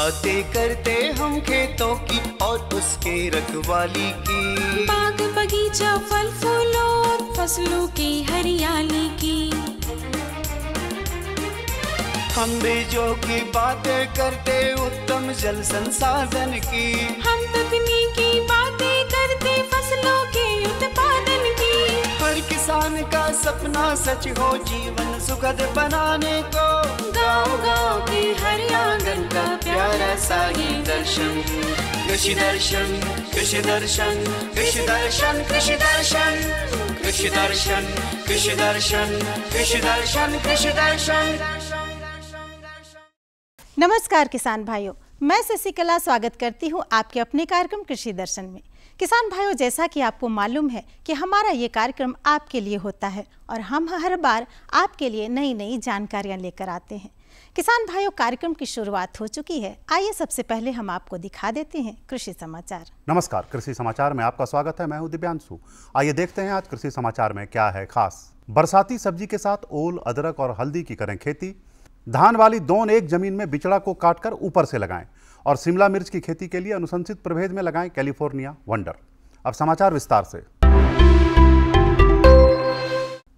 बातें करते हम खेतों की और उसके रखवाली की, बाग बगीचा फल फूलों और फसलों की हरियाली की। हम बीजों की बातें करते उत्तम जल संसाधन की, हम तकनीकी बातें करते फसलों के उत्पादन की। हर किसान का सपना सच हो जीवन सुखद बनाने को, गाँव-गाँव के हर आंगन का प्यारा सा ये दर्शन। कृषि दर्शन, कृषि दर्शन, कृषि दर्शन, कृषि दर्शन, कृषि दर्शन, कृषि दर्शन, कृषि दर्शन, कृषि दर्शन। नमस्कार किसान भाइयों, मैं शशिकला स्वागत करती हूं आपके अपने कार्यक्रम कृषि दर्शन में। किसान भाइयों, जैसा कि आपको मालूम है कि हमारा ये कार्यक्रम आपके लिए होता है और हम हर बार आपके लिए नई नई जानकारियां लेकर आते हैं। किसान भाइयों, कार्यक्रम की शुरुआत हो चुकी है। आइए सबसे पहले हम आपको दिखा देते हैं कृषि समाचार। नमस्कार, कृषि समाचार में आपका स्वागत है। मैं हूं दिव्यांशु। आइए देखते हैं आज कृषि समाचार में क्या है खास। बरसाती सब्जी के साथ ओल, अदरक और हल्दी की करें खेती। धान वाली दोन एक जमीन में बिचड़ा को काटकर ऊपर से लगाएं और शिमला मिर्च की खेती के लिए अनुशंसित प्रभेद में लगाएं कैलिफोर्निया वंडर। अब समाचार विस्तार से।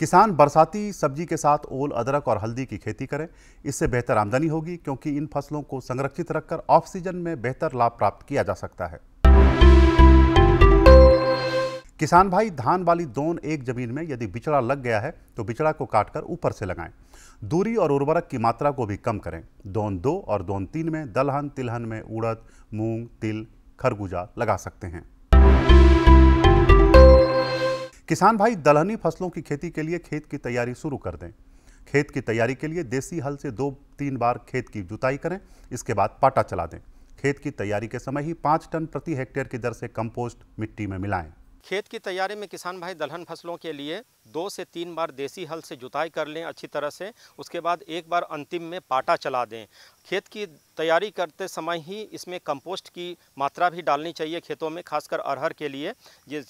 किसान बरसाती सब्जी के साथ ओल, अदरक और हल्दी की खेती करें। इससे बेहतर आमदनी होगी क्योंकि इन फसलों को संरक्षित रखकर ऑफ सीजन में बेहतर लाभ प्राप्त किया जा सकता है। किसान भाई, धान वाली दोन एक जमीन में यदि बिचड़ा लग गया है तो बिचड़ा को काटकर ऊपर से लगाएं। दूरी और उर्वरक की मात्रा को भी कम करें। दोन 2 और दोन 3 में दलहन, तिलहन में उड़द, मूंग, तिल, खरबूजा लगा सकते हैं। किसान भाई, दलहनी फसलों की खेती के लिए खेत की तैयारी शुरू कर दें। खेत की तैयारी के लिए देसी हल से 2-3 बार खेत की जुताई करें। इसके बाद पाटा चला दें। खेत की तैयारी के समय ही 5 टन प्रति हेक्टेयर की दर से कंपोस्ट मिट्टी में मिलाएं। खेत की तैयारी में किसान भाई दलहन फसलों के लिए 2 से 3 बार देसी हल से जुताई कर लें अच्छी तरह से। उसके बाद एक बार अंतिम में पाटा चला दें। खेत की तैयारी करते समय ही इसमें कंपोस्ट की मात्रा भी डालनी चाहिए खेतों में, खासकर अरहर के लिए। ये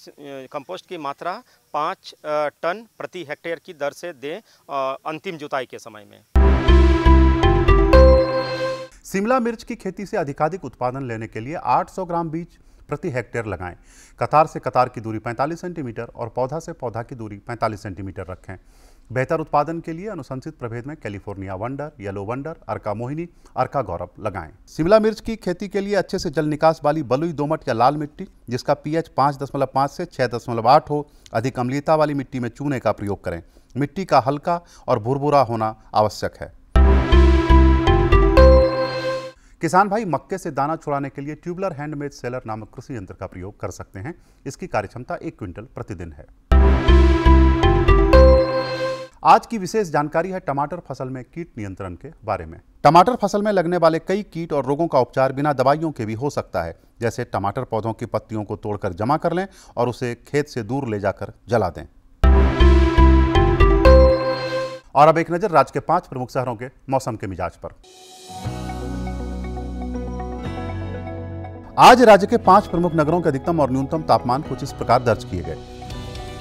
कंपोस्ट की मात्रा 5 टन प्रति हेक्टेयर की दर से दें अंतिम जुताई के समय में। शिमला मिर्च की खेती से अधिकाधिक उत्पादन लेने के लिए 800 ग्राम बीज प्रति हेक्टेयर लगाएं। कतार से कतार की दूरी 45 सेंटीमीटर और पौधा से पौधा की दूरी 45 सेंटीमीटर रखें। बेहतर उत्पादन के लिए अनुशंसित प्रभेद में कैलिफोर्निया वंडर, येलो वंडर, अर्का मोहिनी, अर्का गौरव लगाएं। शिमला मिर्च की खेती के लिए अच्छे से जल निकास वाली बलुई, दोमट या लाल मिट्टी जिसका पीएच 5.5 से 6.8 हो, अधिक अम्लीयता वाली मिट्टी में चूने का प्रयोग करें। मिट्टी का हल्का और भुरभुरा होना आवश्यक है। किसान भाई, मक्के से दाना छुड़ाने के लिए ट्यूबलर हैंडमेड सेलर नामक कृषि यंत्र का प्रयोग कर सकते हैं। इसकी कार्यक्षमता 1 क्विंटल प्रतिदिन है। आज की विशेष जानकारी है टमाटर फसल में कीट नियंत्रण के बारे में। टमाटर फसल में लगने वाले कई कीट और रोगों का उपचार बिना दवाइयों के भी हो सकता है। जैसे टमाटर पौधों की पत्तियों को तोड़कर जमा कर लें और उसे खेत से दूर ले जाकर जला दें। और अब एक नजर राज्य के 5 प्रमुख शहरों के मौसम के मिजाज पर। आज राज्य के 5 प्रमुख नगरों के अधिकतम और न्यूनतम तापमान कुछ इस प्रकार दर्ज किए गए।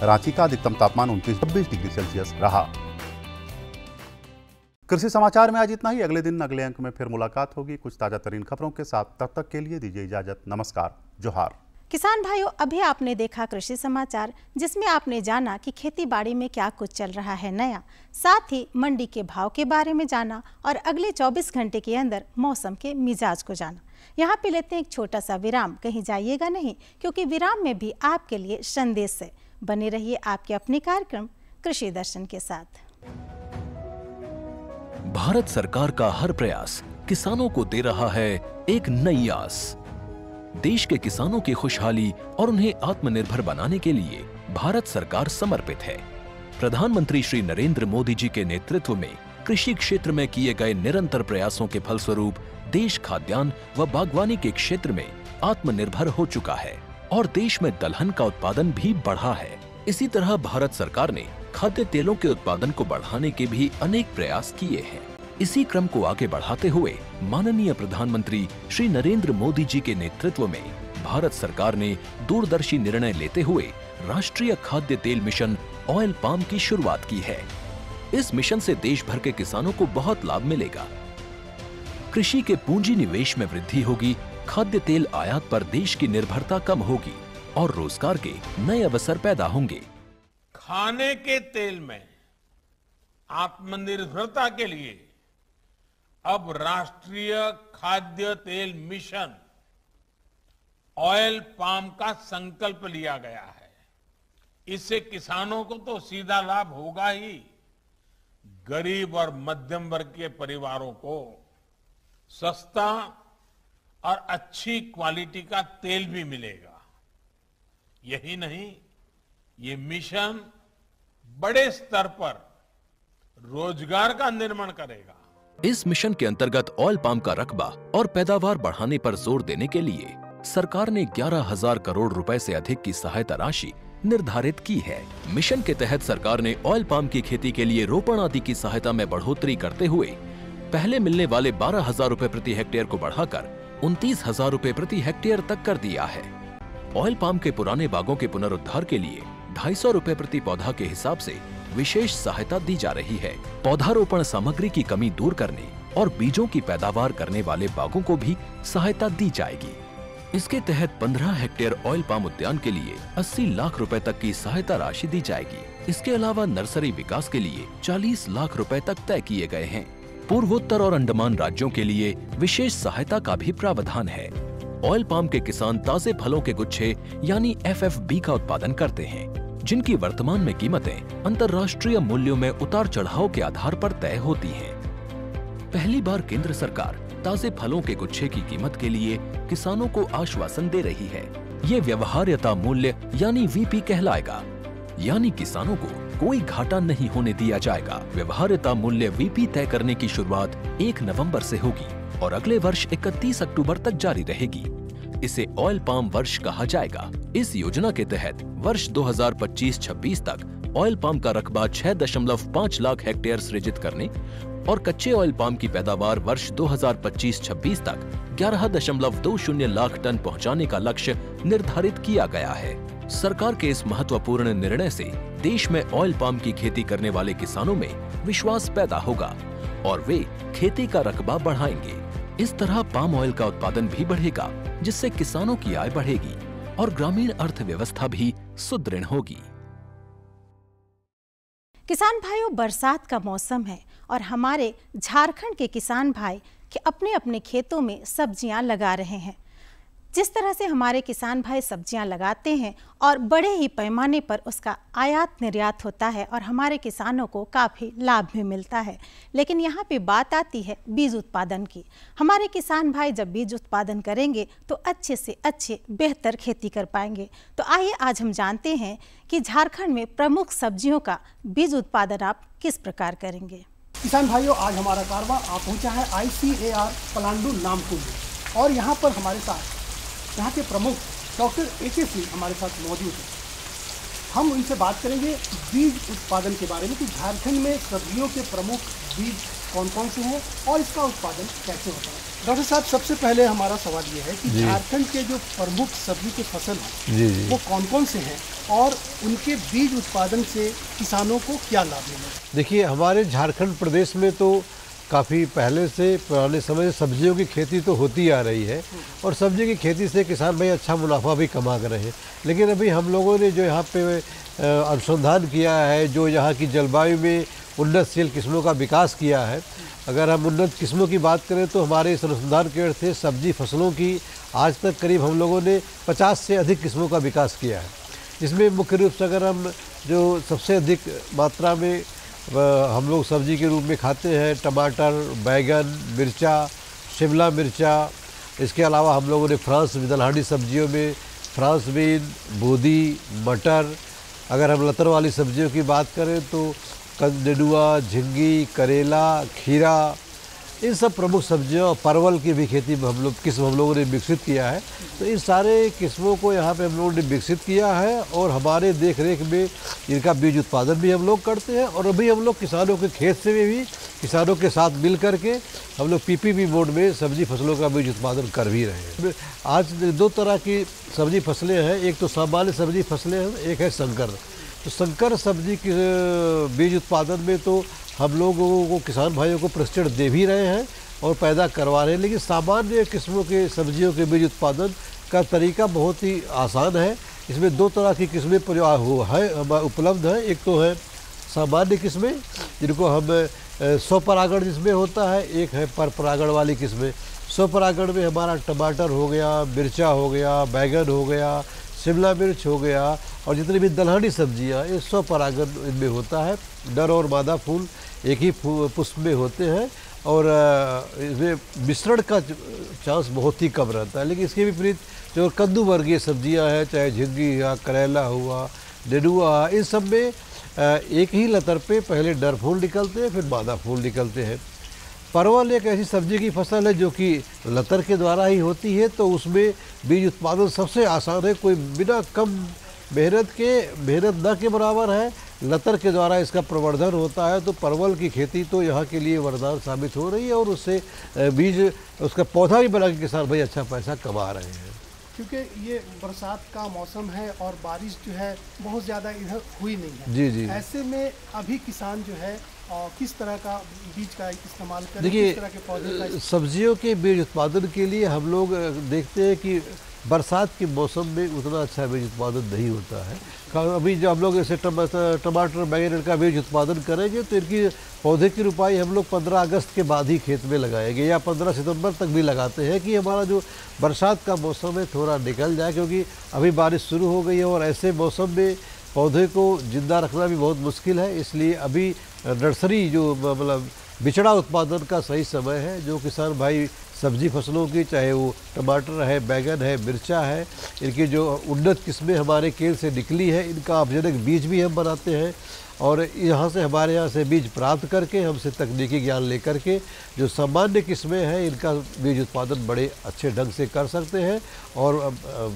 रांची का अधिकतम तापमान 29-26 डिग्री सेल्सियस रहा। कृषि समाचार में आज इतना ही। अगले दिन अगले अंक में फिर मुलाकात होगी कुछ ताजा तरीन खबरों के साथ। तब तक के लिए दीजिए इजाजत। नमस्कार, जोहार। किसान भाइयों, अभी आपने देखा कृषि समाचार, जिसमें आपने जाना कि खेती बाड़ी में क्या कुछ चल रहा है नया, साथ ही मंडी के भाव के बारे में जाना और अगले 24 घंटे के अंदर मौसम के मिजाज को जाना। यहाँ पे लेते हैं एक छोटा सा विराम। कहीं जाइएगा नहीं, क्योंकि विराम में भी आपके लिए संदेश है। बने रहिए आपके अपने कार्यक्रम कृषि दर्शन के साथ। भारत सरकार का हर प्रयास किसानों को दे रहा है एक नई आस। देश के किसानों की खुशहाली और उन्हें आत्मनिर्भर बनाने के लिए भारत सरकार समर्पित है। प्रधानमंत्री श्री नरेंद्र मोदी जी के नेतृत्व में कृषि क्षेत्र में किए गए निरंतर प्रयासों के फलस्वरूप देश खाद्यान्न व बागवानी के क्षेत्र में आत्मनिर्भर हो चुका है और देश में दलहन का उत्पादन भी बढ़ा है। इसी तरह भारत सरकार ने खाद्य तेलों के उत्पादन को बढ़ाने के भी अनेक प्रयास किए हैं। इसी क्रम को आगे बढ़ाते हुए माननीय प्रधानमंत्री श्री नरेंद्र मोदी जी के नेतृत्व में भारत सरकार ने दूरदर्शी निर्णय लेते हुए राष्ट्रीय खाद्य तेल मिशन ऑयल पाम की शुरुआत की है। इस मिशन से देश भर के किसानों को बहुत लाभ मिलेगा। कृषि के पूंजी निवेश में वृद्धि होगी, खाद्य तेल आयात पर देश की निर्भरता कम होगी और रोजगार के नए अवसर पैदा होंगे। खाने के तेल में आत्मनिर्भरता के लिए अब राष्ट्रीय खाद्य तेल मिशन ऑयल पाम का संकल्प लिया गया है। इससे किसानों को तो सीधा लाभ होगा ही, गरीब और मध्यम वर्ग के परिवारों को सस्ता और अच्छी क्वालिटी का तेल भी मिलेगा। यही नहीं, ये मिशन बड़े स्तर पर रोजगार का निर्माण करेगा। इस मिशन के अंतर्गत ऑयल पाम का रकबा और पैदावार बढ़ाने पर जोर देने के लिए सरकार ने 11,000 करोड़ रुपए से अधिक की सहायता राशि निर्धारित की है। मिशन के तहत सरकार ने ऑयल पाम की खेती के लिए रोपण आदि की सहायता में बढ़ोतरी करते हुए पहले मिलने वाले 12,000 रुपए प्रति हेक्टेयर को बढ़ाकर 29,000 रुपए प्रति हेक्टेयर तक कर दिया है। ऑयल पाम के पुराने बागों के पुनरुद्धार के लिए 250 रुपए प्रति पौधा के हिसाब से विशेष सहायता दी जा रही है। पौधारोपण सामग्री की कमी दूर करने और बीजों की पैदावार करने वाले बागों को भी सहायता दी जाएगी। इसके तहत 15 हेक्टेयर ऑयल पाम उद्यान के लिए 80 लाख रुपए तक की सहायता राशि दी जाएगी। इसके अलावा नर्सरी विकास के लिए 40 लाख रुपए तक तय किए गए हैं। पूर्वोत्तर और अंडमान राज्यों के लिए विशेष सहायता का भी प्रावधान है। ऑयल पाम के किसान ताजे फलों के गुच्छे यानी FFB का उत्पादन करते हैं, जिनकी वर्तमान में कीमतें अंतर्राष्ट्रीय मूल्यों में उतार चढ़ाव के आधार पर तय होती हैं। पहली बार केंद्र सरकार ताजे फलों के गुच्छे की कीमत के लिए किसानों को आश्वासन दे रही है। ये व्यवहार्यता मूल्य यानी VP कहलाएगा, यानी किसानों को कोई घाटा नहीं होने दिया जाएगा। व्यवहार्यता मूल्य VP तय करने की शुरुआत 1 नवंबर से होगी और अगले वर्ष 31 अक्टूबर तक जारी रहेगी। इसे ऑयल पाम वर्ष कहा जाएगा। इस योजना के तहत वर्ष 2025-26 तक ऑयल पाम का रकबा 6.5 लाख हेक्टेयर सृजित करने और कच्चे ऑयल पाम की पैदावार वर्ष 2025-26 तक 11.20 लाख टन पहुंचाने का लक्ष्य निर्धारित किया गया है। सरकार के इस महत्वपूर्ण निर्णय से देश में ऑयल पाम की खेती करने वाले किसानों में विश्वास पैदा होगा और वे खेती का रकबा बढ़ाएंगे। इस तरह पाम ऑयल का उत्पादन भी बढ़ेगा, जिससे किसानों की आय बढ़ेगी और ग्रामीण अर्थव्यवस्था भी सुदृढ़ होगी। किसान भाइयों, बरसात का मौसम है और हमारे झारखंड के किसान भाई के अपने अपने खेतों में सब्जियां लगा रहे हैं। जिस तरह से हमारे किसान भाई सब्जियां लगाते हैं और बड़े ही पैमाने पर उसका आयात निर्यात होता है और हमारे किसानों को काफ़ी लाभ भी मिलता है। लेकिन यहाँ पे बात आती है बीज उत्पादन की। हमारे किसान भाई जब बीज उत्पादन करेंगे तो अच्छे से अच्छे बेहतर खेती कर पाएंगे। तो आइए आज हम जानते हैं कि झारखंड में प्रमुख सब्जियों का बीज उत्पादन आप किस प्रकार करेंगे। किसान भाइयों, आज हमारा कारवां आप पहुँचा है ICAR पलांडू नामकुम में और यहाँ पर हमारे साथ यहाँ के प्रमुख डॉक्टर AK सिंह हमारे साथ मौजूद हैं। हम उनसे बात करेंगे बीज उत्पादन के बारे में कि झारखंड में सब्जियों के प्रमुख बीज कौन कौन से हैं और इसका उत्पादन कैसे होता है। डॉक्टर साहब, सबसे पहले हमारा सवाल ये है कि झारखंड के जो प्रमुख सब्जी के फसल हैं वो कौन कौन से हैं और उनके बीज उत्पादन से किसानों को क्या लाभ मिलेगा। देखिए, हमारे झारखंड प्रदेश में तो काफ़ी पहले से पुराने समय से सब्जियों की खेती तो होती आ रही है और सब्जी की खेती से किसान भाई अच्छा मुनाफा भी कमा कर रहे हैं। लेकिन अभी हम लोगों ने जो यहाँ पे अनुसंधान किया है, जो यहाँ की जलवायु में उन्नतशील किस्मों का विकास किया है, अगर हम उन्नत किस्मों की बात करें तो हमारे इस अनुसंधान के अर्थ से सब्जी फसलों की आज तक करीब हम लोगों ने 50 से अधिक किस्मों का विकास किया है। जिसमें मुख्य रूप से अगर हम जो सबसे अधिक मात्रा में हम लोग सब्जी के रूप में खाते हैं, टमाटर, बैगन, मिर्चा, शिमला मिर्चा, इसके अलावा हम लोगों ने फ्रांस दलहनी सब्जियों में फ्रांस बीन, बोदी, मटर, अगर हम लतर वाली सब्जियों की बात करें तो नेनुआ, झिंगी, करेला, खीरा, इन सब प्रमुख सब्जियों, परवल की भी खेती हम लोगों ने विकसित किया है। तो इन सारे किस्मों को यहाँ पे हम लोगों ने विकसित किया है और हमारे देख रेख में इनका बीज उत्पादन भी हम लोग करते हैं और अभी हम लोग किसानों के खेत से भी किसानों के साथ मिल करके हम लोग PPP मोड में सब्जी फसलों का बीज उत्पादन कर भी रहे हैं। आज 2 तरह की सब्जी फसलें हैं, एक तो सामान्य सब्जी फसलें हैं, एक है संकर। तो संकर सब्जी की बीज उत्पादन में तो हम लोगों को किसान भाइयों को प्रशिक्षण दे भी रहे हैं और पैदा करवा रहे हैं। लेकिन सामान्य किस्मों के सब्जियों के बीज उत्पादन का तरीका बहुत ही आसान है। इसमें दो तरह की किस्में उपलब्ध हैं। एक तो है सामान्य किस्में जिनको हम स्वपरागण जिसमें होता है, एक है पर परागण वाली किस्में। स्वपरागण में हमारा टमाटर हो गया, मिर्चा हो गया, बैगन हो गया, शिमला मिर्च हो गया और जितनी भी दलहनी सब्जियां, ये स्वपरागण इनमें होता है। नर और मादा फूल एक ही पुष्प में होते हैं और इसमें मिश्रण का चांस बहुत ही कम रहता है। लेकिन इसके विपरीत जो कद्दू वर्गीय सब्जियां हैं, चाहे झिंगी या करेला हुआ, नेनुआ, इन सब में एक ही लतर पे पहले नर फूल निकलते हैं, फिर मादा फूल निकलते हैं। परवल एक ऐसी सब्जी की फसल है जो कि लतर के द्वारा ही होती है, तो उसमें बीज उत्पादन सबसे आसान है। कोई बिना कम मेहनत न के बराबर है, लतर के द्वारा इसका प्रवर्धन होता है। तो परवल की खेती तो यहाँ के लिए वरदान साबित हो रही है और उससे बीज उसका पौधा भी बना के किसान भाई अच्छा पैसा कमा रहे हैं। क्योंकि ये बरसात का मौसम है और बारिश जो है बहुत ज़्यादा इधर हुई नहीं है। जी जी। ऐसे में अभी किसान जो है किस तरह का बीज का इस्तेमाल करें, देखिए, किस तरह के पौधे का सब्जियों के बीज उत्पादन के लिए हम लोग देखते हैं कि बरसात के मौसम में उतना अच्छा बीज उत्पादन नहीं होता है। अभी जब हम लोग ऐसे टमाटर बैगन का बीज उत्पादन करेंगे तो इनकी पौधे की रुपाई हम लोग 15 अगस्त के बाद ही खेत में लगाएंगे या 15 सितंबर तक भी लगाते हैं कि हमारा जो बरसात का मौसम है थोड़ा निकल जाए, क्योंकि अभी बारिश शुरू हो गई है और ऐसे मौसम में पौधे को जिंदा रखना भी बहुत मुश्किल है। इसलिए अभी नर्सरी जो मतलब बिचड़ा उत्पादन का सही समय है। जो किसान भाई सब्जी फसलों की, चाहे वो टमाटर है, बैगन है, मिर्चा है, इनकी जो उन्नत किस्में हमारे केंद्र से निकली है, इनका अपजनक बीज भी हम बनाते हैं और यहाँ से हमारे यहाँ से बीज प्राप्त करके हमसे तकनीकी ज्ञान लेकर के जो सामान्य किस्में हैं इनका बीज उत्पादन बड़े अच्छे ढंग से कर सकते हैं और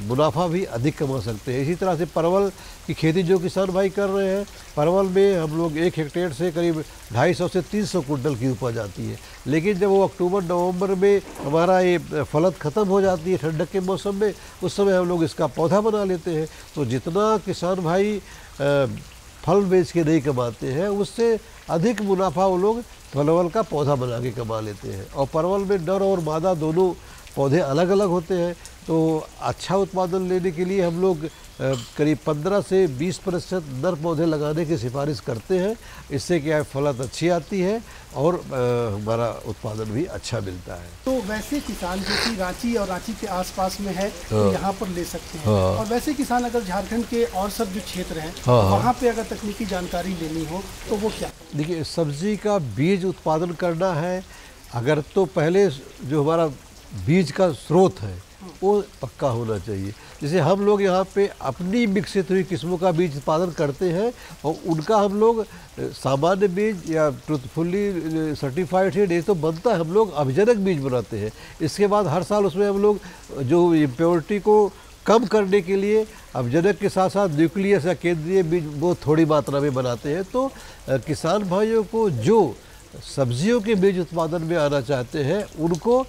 मुनाफा भी अधिक कमा सकते हैं। इसी तरह से परवल की खेती जो किसान भाई कर रहे हैं, परवल में हम लोग 1 हेक्टेयर से करीब 250 से 300 कुंटल की उपज आती है। लेकिन जब वो अक्टूबर नवंबर में हमारा ये फलत ख़त्म हो जाती है ठंडक के मौसम में, उस समय हम लोग इसका पौधा बना लेते हैं। तो जितना किसान भाई फल बेच के नहीं कमाते हैं, उससे अधिक मुनाफा वो लोग परवल का पौधा बना के कमा लेते हैं। और परवल में नर और मादा दोनों पौधे अलग अलग होते हैं। तो अच्छा उत्पादन लेने के लिए हम लोग करीब 15 से 20% नर पौधे लगाने की सिफारिश करते हैं। इससे क्या है, फलत अच्छी आती है और हमारा उत्पादन भी अच्छा मिलता है। तो वैसे किसान जो कि रांची और रांची के आसपास में है तो यहाँ पर ले सकते हैं। और वैसे किसान अगर झारखंड के और सब जो क्षेत्र हैं वहाँ पे अगर तकनीकी जानकारी लेनी हो तो वो क्या? देखिए, सब्जी का बीज उत्पादन करना है अगर, तो पहले जो हमारा बीज का स्रोत है वो पक्का होना चाहिए। जैसे हम लोग यहाँ पे अपनी विकसित हुई किस्मों का बीज उत्पादन करते हैं और उनका हम लोग सामान्य बीज या ट्रुथफुली सर्टिफाइड है नहीं तो बनता है, हम लोग अभिजनक बीज बनाते हैं। इसके बाद हर साल उसमें हम लोग जो इम्प्योरिटी को कम करने के लिए अभिजनक के साथ साथ न्यूक्लियस या केंद्रीय बीज वो थोड़ी मात्रा में बनाते हैं। तो किसान भाइयों को जो सब्जियों के बीज उत्पादन में आना चाहते हैं उनको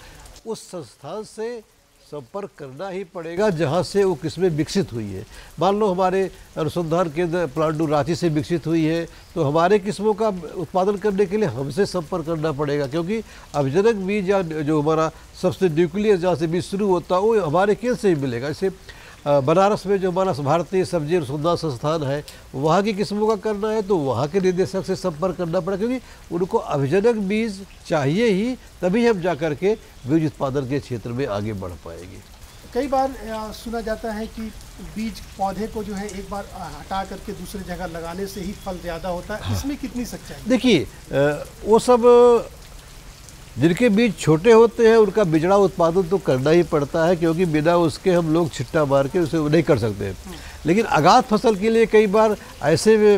उस संस्थान से संपर्क करना ही पड़ेगा जहां से वो किस्में विकसित हुई है। मान लो हमारे अनुसंधान केंद्र प्लांटू रांची से विकसित हुई है तो हमारे किस्मों का उत्पादन करने के लिए हमसे संपर्क करना पड़ेगा, क्योंकि अभिजनक बीज या जो हमारा सबसे न्यूक्लियस जहाँ से बीज शुरू होता है वो हमारे केंद्र से ही मिलेगा। जैसे बनारस में जो हमारा भारतीय सब्जी अनुसंधान संस्थान है वहाँ की किस्मों का करना है तो वहाँ के निदेशक से संपर्क करना पड़ेगा, क्योंकि उनको अभिजनक बीज चाहिए ही, तभी हम जा कर के बीज उत्पादन के क्षेत्र में आगे बढ़ पाएंगे। कई बार सुना जाता है कि बीज पौधे को जो है एक बार हटा करके दूसरी जगह लगाने से ही फल ज़्यादा होता है। इसमें कितनी सच्चाई? देखिए, वो सब जिनके बीज छोटे होते हैं उनका बिजड़ा उत्पादन तो करना ही पड़ता है, क्योंकि बिना उसके हम लोग छिट्टा मार के उसे नहीं कर सकते। लेकिन आगात फसल के लिए कई बार ऐसे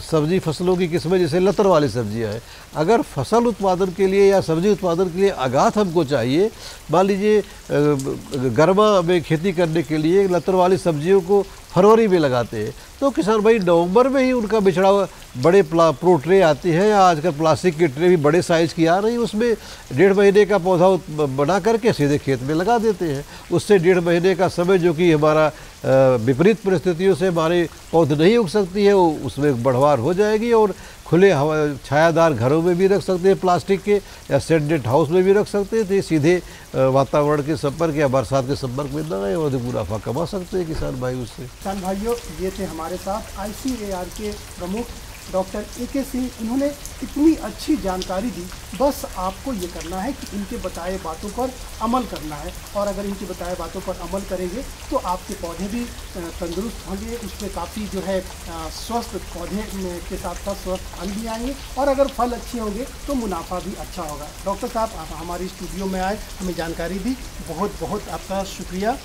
सब्जी फसलों की किस्में जैसे लतर वाली सब्जियां हैं, अगर फसल उत्पादन के लिए या सब्जी उत्पादन के लिए आगात हमको चाहिए, मान लीजिए गर्मा में खेती करने के लिए लतर वाली सब्जियों को फरवरी में लगाते हैं तो किसान भाई नवंबर में ही उनका बिछड़ा बड़े प्रो ट्रे आती है या आजकल प्लास्टिक की ट्रे भी बड़े साइज़ की आ रही है, उसमें 1.5 महीने का पौधा बना करके सीधे खेत में लगा देते हैं। उससे 1.5 महीने का समय जो कि हमारा विपरीत परिस्थितियों से हमारे पौधे नहीं उग सकती है वो उसमें बढ़वार हो जाएगी और खुले हवा छायादार घरों में भी रख सकते हैं प्लास्टिक के, या शेडेड हाउस में भी रख सकते हैं, तो ये सीधे वातावरण के संपर्क या बरसात के संपर्क में न आए और मुनाफा कमा सकते हैं किसान भाई उससे। किसान भाइयों, ये थे हमारे साथ ICAR के प्रमुख डॉक्टर AK सिंह। इन्होंने इतनी अच्छी जानकारी दी। बस आपको ये करना है कि इनके बताए बातों पर अमल करना है, और अगर इनकी बताए बातों पर अमल करेंगे तो आपके पौधे भी तंदुरुस्त होंगे, उसमें काफ़ी जो है स्वस्थ पौधे के साथ साथ स्वस्थ फल भी आएंगे, और अगर फल अच्छे होंगे तो मुनाफा भी अच्छा होगा। डॉक्टर साहब, आप हमारी स्टूडियो में आए, हमें जानकारी दी, बहुत बहुत आपका शुक्रिया।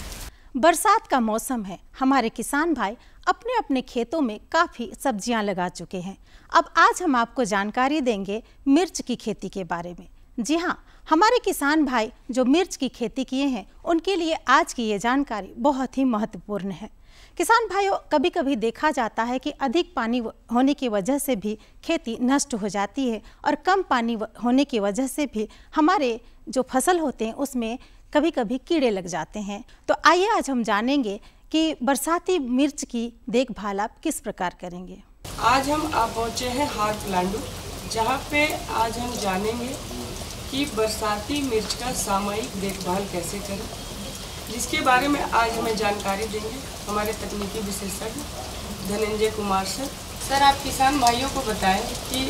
बरसात का मौसम है, हमारे किसान भाई अपने अपने खेतों में काफ़ी सब्जियां लगा चुके हैं। अब आज हम आपको जानकारी देंगे मिर्च की खेती के बारे में। जी हाँ, हमारे किसान भाई जो मिर्च की खेती किए हैं उनके लिए आज की ये जानकारी बहुत ही महत्वपूर्ण है। किसान भाइयों, कभी कभी देखा जाता है कि अधिक पानी होने की वजह से भी खेती नष्ट हो जाती है, और कम पानी होने की वजह से भी हमारे जो फसल होते हैं उसमें कभी कभी कीड़े लग जाते हैं। तो आइए आज हम जानेंगे कि बरसाती मिर्च की देखभाल आप किस प्रकार करेंगे। आज हम पहुँचे हैं हार पलांडू, जहाँ पे आज हम जानेंगे कि बरसाती मिर्च का सामयिक देखभाल कैसे करें, जिसके बारे में आज हमें जानकारी देंगे हमारे तकनीकी विशेषज्ञ धनंजय कुमार सर। सर, आप किसान भाइयों को बताएं कि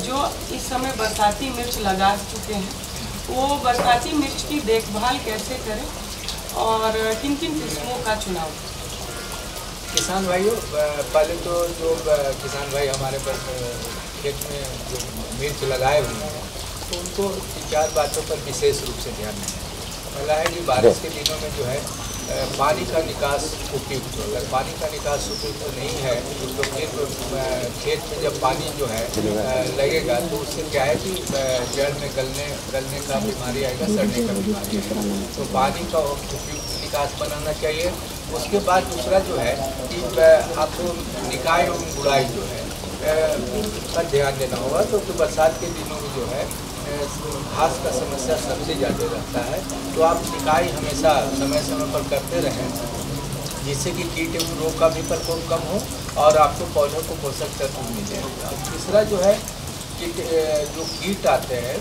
जो इस समय बरसाती मिर्च लगा चुके हैं वो बरसाती मिर्च की देखभाल कैसे करें और किन किन किस्मों का चुनाव। किसान भाइयों, पहले तो जो किसान भाई हमारे पास खेत में जो मिर्च लगाए हुए हैं तो उनको 4 बातों पर विशेष रूप से ध्यान देना है। पहला है कि बारिश के दिनों में जो है पानी का निकास उपयुक्त हो। अगर पानी का निकास उपयुक्त नहीं है तो फिर खेत में जब पानी जो है लगेगा तो उससे क्या है कि जड़ में गलने का बीमारी आएगा, सड़ने का बीमारी आएगा। तो पानी का उपयुक्त निकास बनाना चाहिए। उसके बाद दूसरा जो है कि आपको निकाय एवं गुड़ाई जो है पर ध्यान देना होगा। तो बरसात के दिनों में जो है घास का समस्या सबसे ज़्यादा रहता है, तो आप निकाई हमेशा समय समय पर करते रहें, जिससे कि कीट एवं रोग का भी प्रकोप कम हो और आपको पौधों को पोषक तत्व मिले। तीसरा जो है जो कीट आते हैं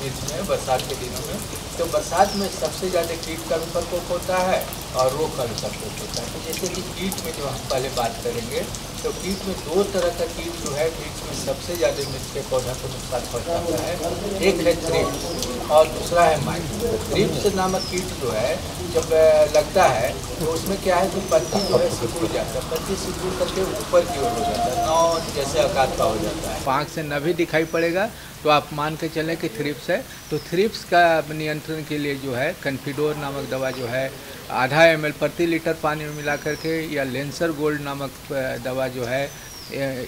मिर्च में बरसात के दिनों में, तो बरसात में सबसे ज़्यादा कीट का भी प्रकोप होता है और रोग का भी प्रकोप होता है। तो जैसे कि कीट में जो हम पहले बात करेंगे तो कीट में 2 तरह का कीट जो है मिर्च में सबसे ज़्यादा मिर्च के पौधा को नुकसान पहुँचाता है। एक है थ्रिप्स और दूसरा है माइट। थ्रिप्स नामक कीट जो है जब लगता है तो उसमें क्या है कि पत्ती जो है सिकुड़ जाता है, पत्ती सिकुड़ करके ऊपर की ओर हो जाता है, नाव जैसे आकार का हो जाता है। आँख से न भी दिखाई पड़ेगा तो आप मान के चलें कि थ्रिप्स है। तो थ्रिप्स का नियंत्रण के लिए जो है कन्फिडोर नामक दवा जो है आधा ml प्रति लीटर पानी में मिला करके, या लेंसर गोल्ड नामक दवा जो है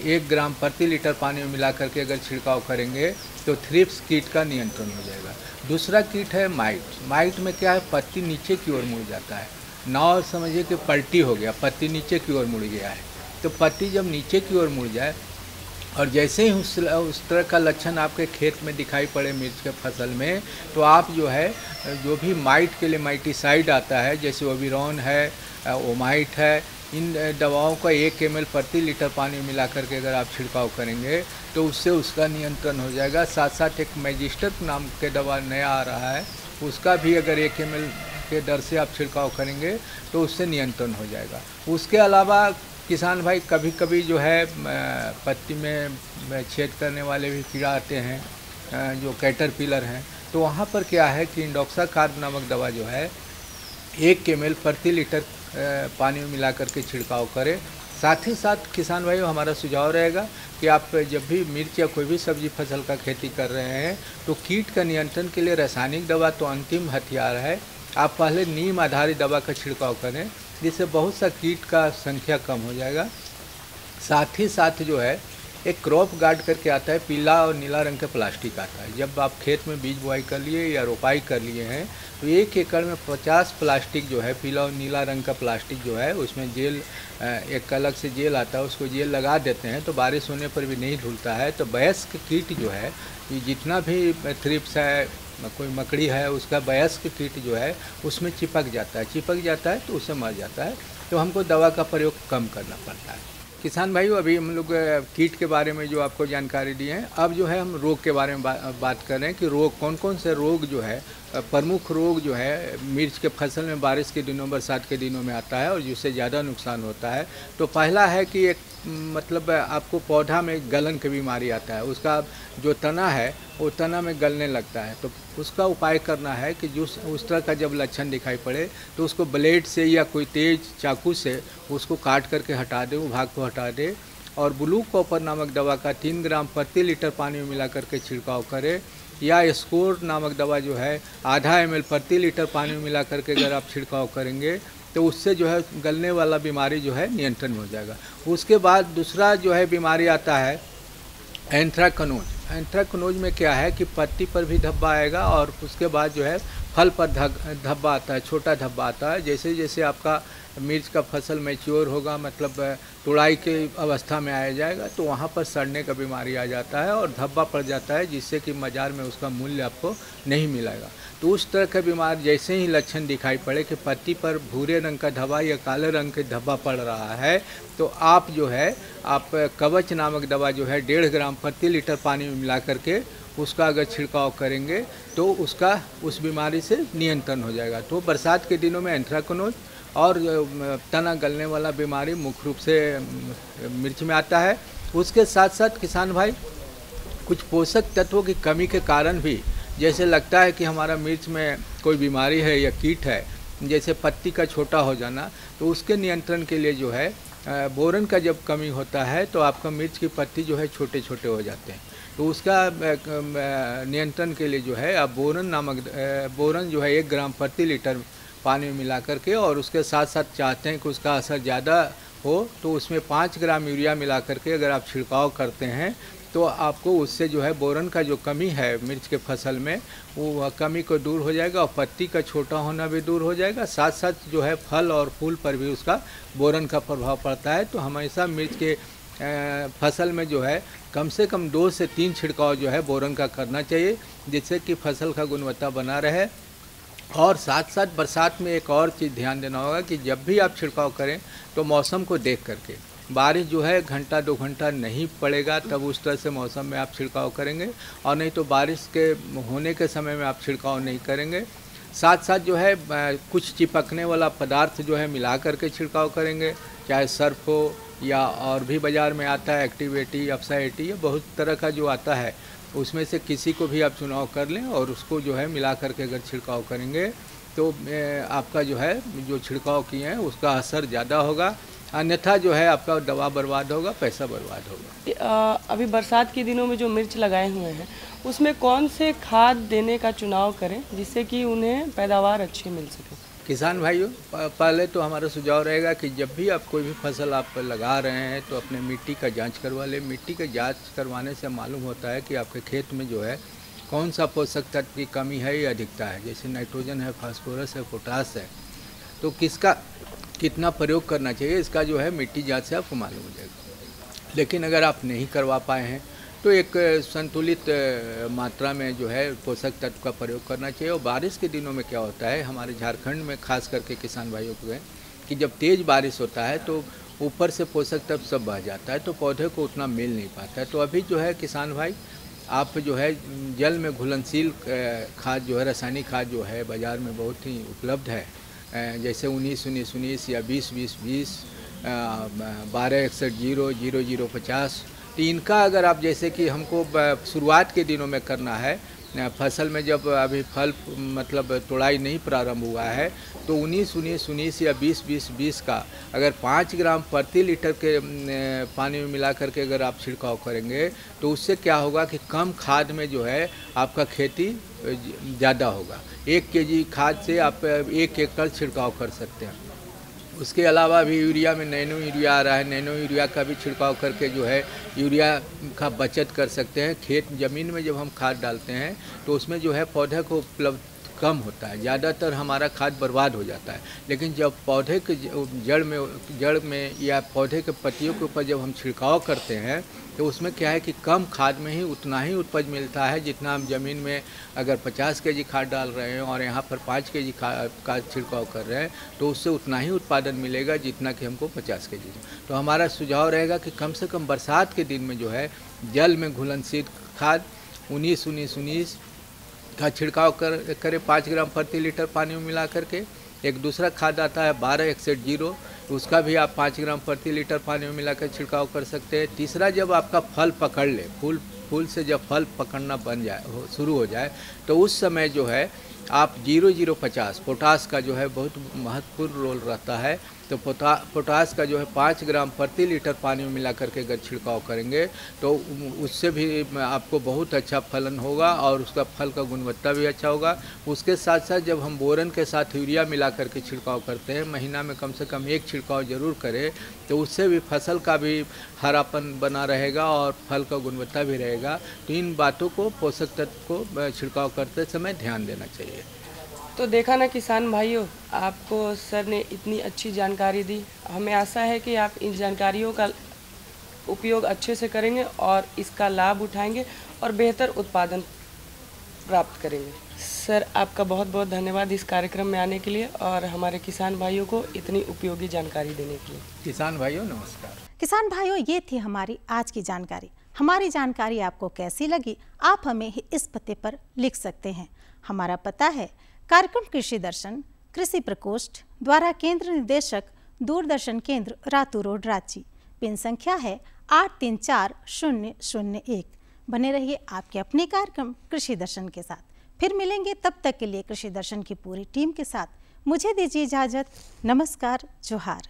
1 ग्राम प्रति लीटर पानी में मिला करके अगर छिड़काव करेंगे तो थ्रिप्स कीट का नियंत्रण हो जाएगा। दूसरा कीट है माइट। माइट में क्या है, पत्ती नीचे की ओर मुड़ जाता है। नाव समझिए कि पलटी हो गया, पत्ती नीचे की ओर मुड़ गया है। तो पत्ती जब नीचे की ओर मुड़ जाए और जैसे ही उस तरह का लक्षण आपके खेत में दिखाई पड़े मिर्च के फसल में, तो आप जो है जो भी माइट के लिए माइटिसाइड आता है, जैसे ओविरॉन है, ओमाइट है, इन दवाओं का 1 ml प्रति लीटर पानी में मिला करके अगर आप छिड़काव करेंगे तो उससे उसका नियंत्रण हो जाएगा। साथ साथ एक मैजिस्टर नाम के दवा नया आ रहा है, उसका भी अगर 1 ml के दर से आप छिड़काव करेंगे तो उससे नियंत्रण हो जाएगा। उसके अलावा किसान भाई कभी कभी जो है पत्ती में छेद करने वाले भी कीड़ा आते हैं जो कैटरपिलर हैं, तो वहाँ पर क्या है कि इंडोक्साकार्ब नामक दवा जो है 1 ml प्रति लीटर पानी में मिला करके छिड़काव करें। साथ ही साथ किसान भाइयों हमारा सुझाव रहेगा कि आप जब भी मिर्च या कोई भी सब्जी फसल का खेती कर रहे हैं तो कीट का नियंत्रण के लिए रासायनिक दवा तो अंतिम हथियार है। आप पहले नीम आधारित दवा का छिड़काव करें, जिससे बहुत सा कीट का संख्या कम हो जाएगा। साथ ही साथ जो है एक क्रॉप गार्ड करके आता है, पीला और नीला रंग का प्लास्टिक आता है। जब आप खेत में बीज बुआई कर लिए या रोपाई कर लिए हैं तो 1 एकड़ में 50 प्लास्टिक जो है पीला और नीला रंग का प्लास्टिक जो है उसमें जेल, एक अलग से जेल आता है, उसको जेल लगा देते हैं तो बारिश होने पर भी नहीं धुलता है। तो वयस्क कीट जो है जितना भी थ्रिप्स है, कोई मकड़ी है, उसका वयस्क कीट जो है उसमें चिपक जाता है तो उससे मर जाता है। तो हमको दवा का प्रयोग कम करना पड़ता है। किसान भाइयों, अभी हम लोग कीट के बारे में जो आपको जानकारी दी है, अब जो है हम रोग के बारे में बात कर रहे हैं कि रोग कौन कौन से रोग जो है, प्रमुख रोग जो है मिर्च के फसल में बारिश के दिनों, बरसात के दिनों में आता है और जिससे ज़्यादा नुकसान होता है। तो पहला है कि एक मतलब आपको पौधा में गलन की बीमारी आता है, उसका जो तना है वो तना में गलने लगता है। तो उसका उपाय करना है कि जो उस तरह का जब लक्षण दिखाई पड़े तो उसको ब्लेड से या कोई तेज चाकू से उसको काट करके हटा दे, वो भाग को हटा दे और ब्लू कॉपर नामक दवा का 3 ग्राम प्रति लीटर पानी में मिला करके छिड़काव करे, या स्कोर नामक दवा जो है आधा ml प्रति लीटर पानी में मिला करके अगर आप छिड़काव करेंगे तो उससे जो है गलने वाला बीमारी जो है नियंत्रण में हो जाएगा। उसके बाद दूसरा जो है बीमारी आता है एंथ्राकनोज। एंथ्राकनोज में क्या है कि पत्ती पर भी धब्बा आएगा और उसके बाद जो है फल पर धब्बा आता है, छोटा धब्बा आता है। जैसे जैसे आपका मिर्च का फसल मैच्योर होगा, मतलब तुड़ाई के अवस्था में आया जाएगा, तो वहाँ पर सड़ने का बीमारी आ जाता है और धब्बा पड़ जाता है, जिससे कि बाजार में उसका मूल्य आपको नहीं मिलेगा। तो उस तरह का बीमार जैसे ही लक्षण दिखाई पड़े कि पत्ती पर भूरे रंग का धब्बा या काले रंग के धब्बा पड़ रहा है, तो आप जो है आप कवच नामक दवा जो है 1.5 ग्राम प्रति लीटर पानी में मिला करके उसका अगर छिड़काव करेंगे तो उसका उस बीमारी से नियंत्रण हो जाएगा। तो बरसात के दिनों में एंथ्राकनोज और तना गलने वाला बीमारी मुख्य रूप से मिर्च में आता है। उसके साथ साथ किसान भाई कुछ पोषक तत्वों की कमी के कारण भी, जैसे लगता है कि हमारा मिर्च में कोई बीमारी है या कीट है, जैसे पत्ती का छोटा हो जाना, तो उसके नियंत्रण के लिए जो है बोरन का जब कमी होता है तो आपका मिर्च की पत्ती जो है छोटे छोटे हो जाते हैं। तो उसका नियंत्रण के लिए जो है आप बोरन जो है 1 ग्राम प्रति लीटर पानी में मिला करके, और उसके साथ साथ चाहते हैं कि उसका असर ज़्यादा हो तो उसमें 5 ग्राम यूरिया मिला करके अगर आप छिड़काव करते हैं तो आपको उससे जो है बोरन का जो कमी है मिर्च के फसल में वो कमी को दूर हो जाएगा और पत्ती का छोटा होना भी दूर हो जाएगा। साथ साथ जो है फल और फूल पर भी उसका बोरन का प्रभाव पड़ता है। तो हमेशा मिर्च के फसल में जो है कम से कम 2 से 3 छिड़काव जो है बोरन का करना चाहिए, जिससे कि फसल का गुणवत्ता बना रहे। और साथ साथ बरसात में एक और चीज़ ध्यान देना होगा कि जब भी आप छिड़काव करें तो मौसम को देख करके, बारिश जो है घंटा 2 घंटा नहीं पड़ेगा तब उस तरह से मौसम में आप छिड़काव करेंगे, और नहीं तो बारिश के होने के समय में आप छिड़काव नहीं करेंगे। साथ साथ जो है कुछ चिपकने वाला पदार्थ जो है मिला करके छिड़काव करेंगे, चाहे सर्फ हो या और भी बाज़ार में आता है एक्टिवेटी, अपसाइटी, या बहुत तरह का जो आता है, उसमें से किसी को भी आप चुनाव कर लें और उसको जो है मिला करके अगर छिड़काव करेंगे तो आपका जो है जो छिड़काव किए हैं उसका असर ज़्यादा होगा, अन्यथा जो है आपका दवा बर्बाद होगा, पैसा बर्बाद होगा। अभी बरसात के दिनों में जो मिर्च लगाए हुए हैं उसमें कौन से खाद देने का चुनाव करें जिससे कि उन्हें पैदावार अच्छी मिल सके? किसान भाइयों, पहले तो हमारा सुझाव रहेगा कि जब भी आप कोई भी फसल आप लगा रहे हैं तो अपने मिट्टी का जांच करवा लें। मिट्टी का जांच करवाने से मालूम होता है कि आपके खेत में जो है कौन सा पोषक तत्व की कमी है या अधिकता है, जैसे नाइट्रोजन है, फास्फोरस है, पोटास है, तो किसका कितना प्रयोग करना चाहिए इसका जो है मिट्टी जांच से आपको मालूम हो जाएगा। लेकिन अगर आप नहीं करवा पाए हैं तो एक संतुलित मात्रा में जो है पोषक तत्व का प्रयोग करना चाहिए। और बारिश के दिनों में क्या होता है हमारे झारखंड में, खास करके किसान भाइयों को, कि जब तेज़ बारिश होता है तो ऊपर से पोषक तत्व सब बह जाता है तो पौधे को उतना मिल नहीं पाता है। तो अभी जो है किसान भाई आप जो है जल में घुलनशील खाद जो है, रासायनिक खाद जो है बाज़ार में बहुत ही उपलब्ध है, जैसे 19-19-19 या 20-20-20, 12-61-0-00-50। तो इनका अगर आप, जैसे कि हमको शुरुआत के दिनों में करना है, फसल में जब अभी फल मतलब तुड़ाई नहीं प्रारंभ हुआ है, तो 19-19-19 या 20-20-20 का अगर 5 ग्राम प्रति लीटर के पानी में मिला करके अगर आप छिड़काव करेंगे तो उससे क्या होगा कि कम खाद में जो है आपका खेती ज़्यादा होगा। 1 केजी खाद से आप 1 एकड़ छिड़काव कर सकते हैं। उसके अलावा भी यूरिया में नैनो यूरिया आ रहा है, नैनो यूरिया का भी छिड़काव करके जो है यूरिया का बचत कर सकते हैं। खेत ज़मीन में जब हम खाद डालते हैं तो उसमें जो है पौधे को उपलब्ध कम होता है, ज़्यादातर हमारा खाद बर्बाद हो जाता है। लेकिन जब पौधे के जड़ में या पौधे के पत्तियों के ऊपर जब हम छिड़काव करते हैं तो उसमें क्या है कि कम खाद में ही उतना ही उपज मिलता है जितना हम ज़मीन में अगर 50 केजी खाद डाल रहे हैं और यहाँ पर 5 केजी का छिड़काव कर रहे हैं तो उससे उतना ही उत्पादन मिलेगा जितना कि हमको 50 केजी। तो हमारा सुझाव रहेगा कि कम से कम बरसात के दिन में जो है जल में घुलनशील खाद 19-19-19 का छिड़काव करें 5 ग्राम प्रति लीटर पानी में मिला करके। एक दूसरा खाद आता है 12-61-0, उसका भी आप 5 ग्राम प्रति लीटर पानी में मिलाकर छिड़काव कर सकते हैं। तीसरा, जब आपका फल पकड़ ले, फूल से जब फल पकड़ना शुरू हो जाए तो उस समय जो है आप 0-0-50 पोटास का जो है बहुत महत्वपूर्ण रोल रहता है। तो पोटास का जो है 5 ग्राम प्रति लीटर पानी में मिला करके अगर छिड़काव करेंगे तो उससे भी आपको बहुत अच्छा फलन होगा और उसका फल का गुणवत्ता भी अच्छा होगा। उसके साथ साथ जब हम बोरन के साथ यूरिया मिला करके छिड़काव करते हैं, महीना में कम से कम 1 छिड़काव जरूर करें, तो उससे भी फसल का भी हरापन बना रहेगा और फल का गुणवत्ता भी रहेगा। तो इन बातों को, पोषक तत्व को छिड़काव करते समय ध्यान देना चाहिए। तो देखा ना किसान भाइयों, आपको सर ने इतनी अच्छी जानकारी दी। हमें आशा है कि आप इन जानकारियों का उपयोग अच्छे से करेंगे और इसका लाभ उठाएंगे और बेहतर उत्पादन प्राप्त करेंगे। सर, आपका बहुत बहुत धन्यवाद इस कार्यक्रम में आने के लिए और हमारे किसान भाइयों को इतनी उपयोगी जानकारी देने के लिए। किसान भाइयों नमस्कार। किसान भाइयों, ये थी हमारी आज की जानकारी। हमारी जानकारी आपको कैसी लगी आप हमें इस पते पर लिख सकते हैं। हमारा पता है कार्यक्रम कृषि दर्शन, कृषि प्रकोष्ठ द्वारा केंद्र निदेशक, दूरदर्शन केंद्र, रातू रोड, रांची। पिन संख्या है 834001। बने रहिए आपके अपने कार्यक्रम कृषि दर्शन के साथ। फिर मिलेंगे, तब तक के लिए कृषि दर्शन की पूरी टीम के साथ मुझे दीजिए इजाजत। नमस्कार, जोहार।